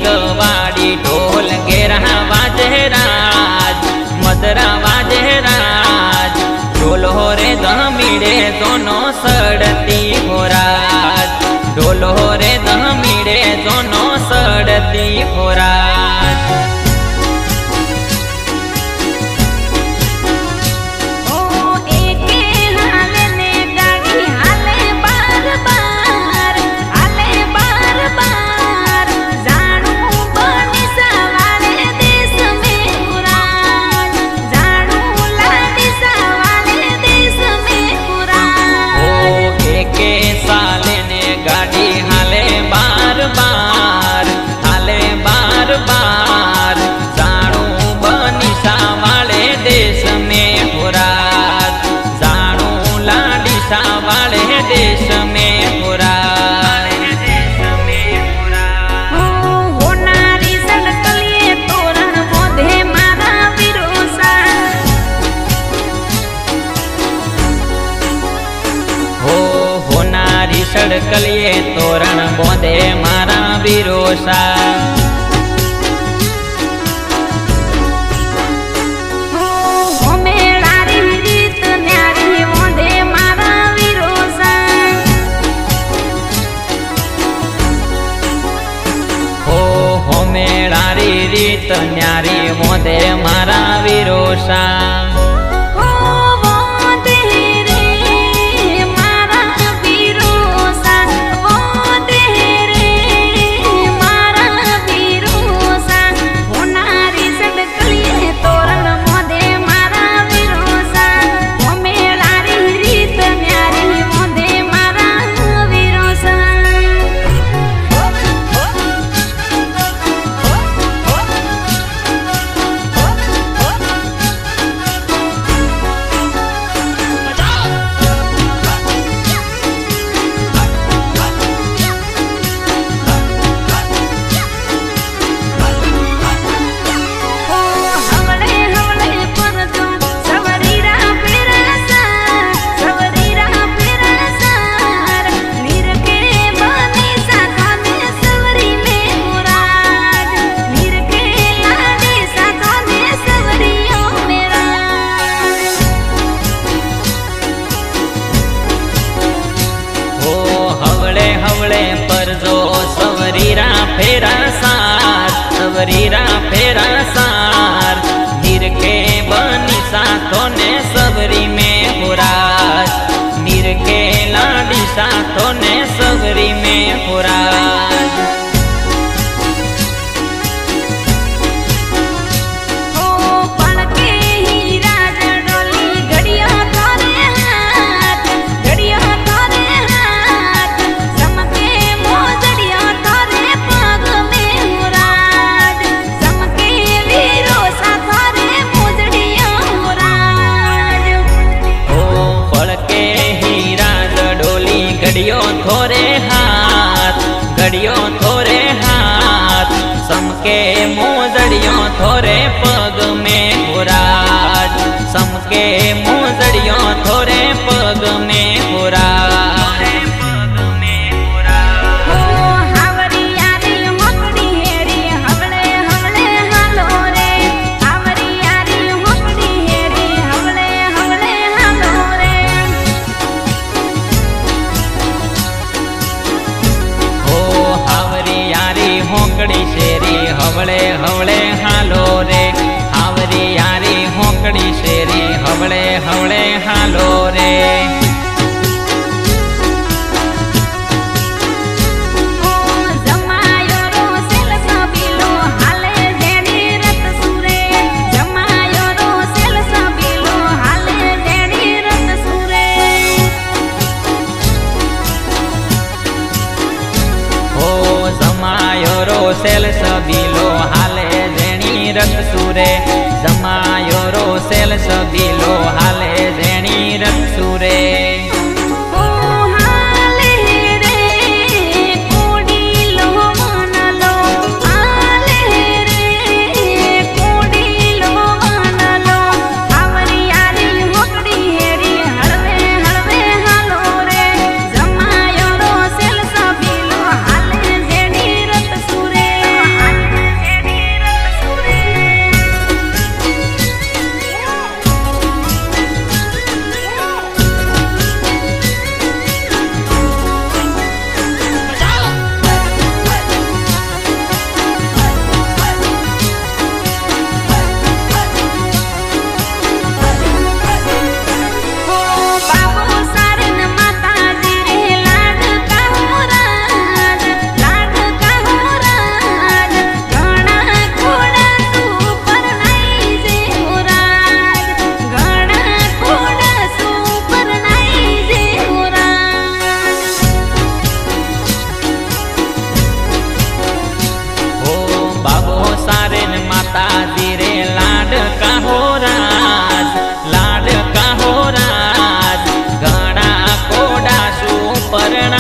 गवाड़ी ढोल घेरा वाजे राज मदरा वाजे राज ढोलो रे धमीड़े दोनों सड़ती हो राज ढोलो रे धमीड़े दोनों सड़ती हो राज। देश में पूरा होनारी सड़कलिए तोरण बोधे मारा विरोसा हो होनारी सड़कलिए तोरण बोधे मारा विरोसा रीत न्यारी मोदे मारा विरोसा सवरीरा फेरा सार नीर के बनी साथों ने सबरी में पुराज नीर के लाडी साथों ने सबरी में पुराज। घड़ियों थोरे हाथ समके मोजड़ियों थोरे पग में पुराज समके मोजड़ियों थोरे पग में पुराज। हवले हवले हालो रे हावरी यारी होकड़ी शेरी हवले हवले हालो रे सेल सबीलो हाले जेणी रत सूरे जमायो रो सेल सबीलो हाले जेणी रत सूरे। પરણા